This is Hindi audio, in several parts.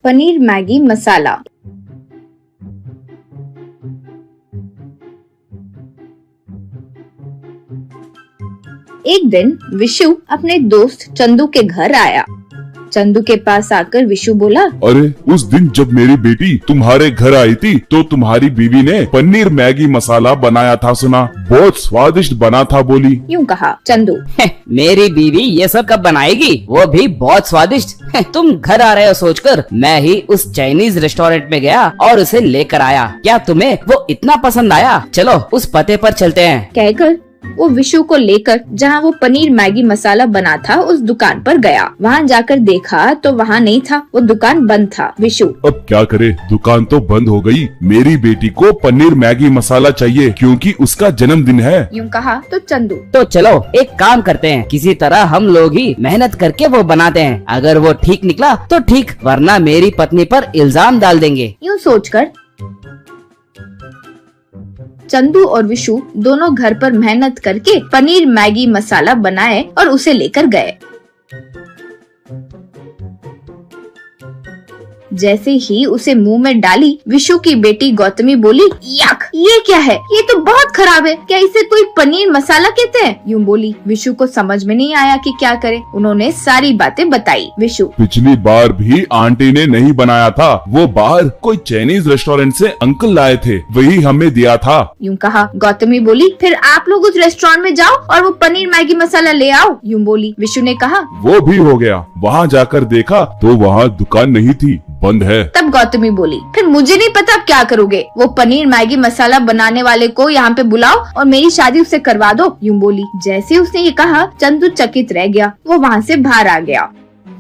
पनीर मैगी मसाला। एक दिन विशु अपने दोस्त चंदू के घर आया। चंदू के पास आकर विशु बोला, अरे उस दिन जब मेरी बेटी तुम्हारे घर आई थी तो तुम्हारी बीवी ने पनीर मैगी मसाला बनाया था, सुना बहुत स्वादिष्ट बना था बोली। यूँ कहा चंदू। मेरी बीवी ये सब कब बनाएगी, वो भी बहुत स्वादिष्ट। तुम घर आ रहे हो सोचकर मैं ही उस चाइनीज रेस्टोरेंट में गया और उसे लेकर आया। क्या तुम्हें वो इतना पसंद आया? चलो उस पते पर चलते हैं। कहकर वो विशु को लेकर जहाँ वो पनीर मैगी मसाला बना था उस दुकान पर गया। वहाँ जाकर देखा तो वहाँ नहीं था, वो दुकान बंद था। विशु अब क्या करे, दुकान तो बंद हो गई। मेरी बेटी को पनीर मैगी मसाला चाहिए क्योंकि उसका जन्मदिन है। यूँ कहा तो चंदू, तो चलो एक काम करते हैं, किसी तरह हम लोग ही मेहनत करके वो बनाते हैं। अगर वो ठीक निकला तो ठीक, वरना मेरी पत्नी पर इल्जाम डाल देंगे। यूँ सोचकर चंदू और विशु दोनों घर पर मेहनत करके पनीर मैगी मसाला बनाए और उसे लेकर गए। जैसे ही उसे मुंह में डाली, विशु की बेटी गौतमी बोली, यक, ये क्या है? ये तो बहुत खराब है। क्या इसे कोई पनीर मसाला कहते हैं? यूँ बोली। विशु को समझ में नहीं आया कि क्या करे। उन्होंने सारी बातें बताई। विशु, पिछली बार भी आंटी ने नहीं बनाया था, वो बाहर कोई चाइनीज रेस्टोरेंट से अंकल लाए थे, वही हमें दिया था। यूँ कहा। गौतमी बोली, फिर आप लोग उस रेस्टोरेंट में जाओ और वो पनीर मैगी मसाला ले आओ। यूँ बोली। विशु ने कहा, वो भी हो गया। वहाँ जाकर देखा तो वहाँ दुकान नहीं थी, बंद है। तब गौतमी बोली, फिर मुझे नहीं पता अब क्या करोगे। वो पनीर मैगी मसाला बनाने वाले को यहाँ पे बुलाओ और मेरी शादी उससे करवा दो। यूँ बोली। जैसे उसने ये कहा, चंदू चकित रह गया। वो वहाँ से बाहर आ गया।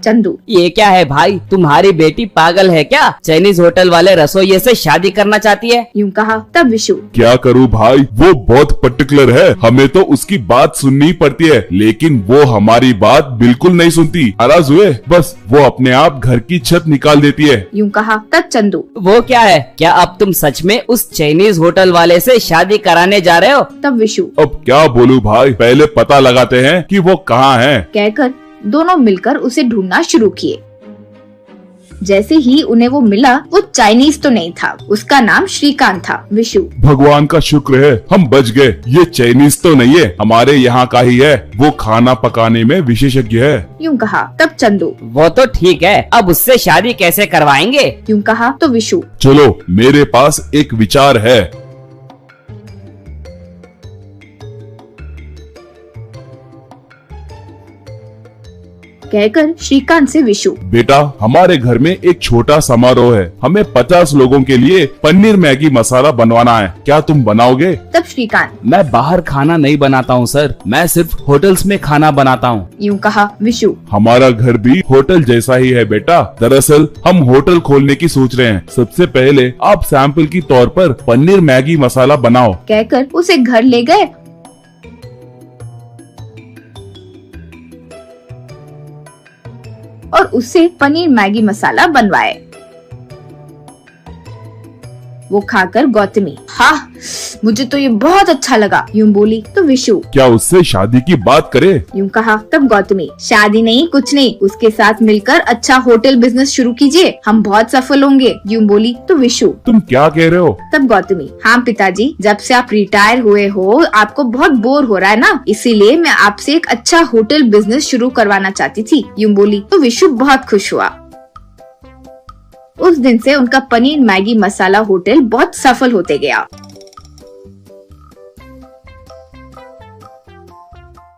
चंदू, ये क्या है भाई, तुम्हारी बेटी पागल है क्या? चाइनीज होटल वाले रसोइये से शादी करना चाहती है? यूँ कहा। तब विशु, क्या करूँ भाई, वो बहुत पर्टिकुलर है, हमें तो उसकी बात सुननी पड़ती है, लेकिन वो हमारी बात बिल्कुल नहीं सुनती। नाराज हुए बस वो अपने आप घर की छत निकाल देती है। यूँ कहा। तब चंदू, वो क्या है? क्या अब तुम सच में उस चाइनीज होटल वाले से शादी कराने जा रहे हो? तब विशु, अब क्या बोलूं भाई, पहले पता लगाते हैं कि वो कहाँ है। कहकर दोनों मिलकर उसे ढूंढना शुरू किए। जैसे ही उन्हें वो मिला, वो चाइनीज तो नहीं था, उसका नाम श्रीकांत था। विशु, भगवान का शुक्र है हम बच गए। ये चाइनीज तो नहीं है, हमारे यहाँ का ही है, वो खाना पकाने में विशेषज्ञ है। यूँ कहा। तब चंदू, वो तो ठीक है, अब उससे शादी कैसे करवाएंगे? यूँ कहा। तो विशु, चलो मेरे पास एक विचार है। कहकर श्रीकांत से विशु, बेटा हमारे घर में एक छोटा समारोह है, हमें 50 लोगों के लिए पनीर मैगी मसाला बनवाना है, क्या तुम बनाओगे? तब श्रीकांत, मैं बाहर खाना नहीं बनाता हूँ सर, मैं सिर्फ होटल्स में खाना बनाता हूँ। यूँ कहा। विशु, हमारा घर भी होटल जैसा ही है बेटा, दरअसल हम होटल खोलने की सोच रहे हैं। सबसे पहले आप सैंपल की तौर पर पनीर मैगी मसाला बनाओ। कहकर उसे घर ले गए और उससे पनीर मैगी मसाला बनवाए। वो खाकर गौतमी, हाँ मुझे तो ये बहुत अच्छा लगा। यूँ बोली। तो विशु, क्या उससे शादी की बात करे? यूँ कहा। तब गौतमी, शादी नहीं कुछ नहीं, उसके साथ मिलकर अच्छा होटल बिजनेस शुरू कीजिए, हम बहुत सफल होंगे। यूँ बोली। तो विशु, तुम क्या कह रहे हो? तब गौतमी, हाँ पिताजी, जब से आप रिटायर हुए हो आपको बहुत बोर हो रहा है ना, इसीलिए मैं आपसे एक अच्छा होटल बिजनेस शुरू करवाना चाहती थी। यूँ बोली। तो विशु बहुत खुश हुआ। उस दिन से उनका पनीर मैगी मसाला होटल बहुत सफल होते गया।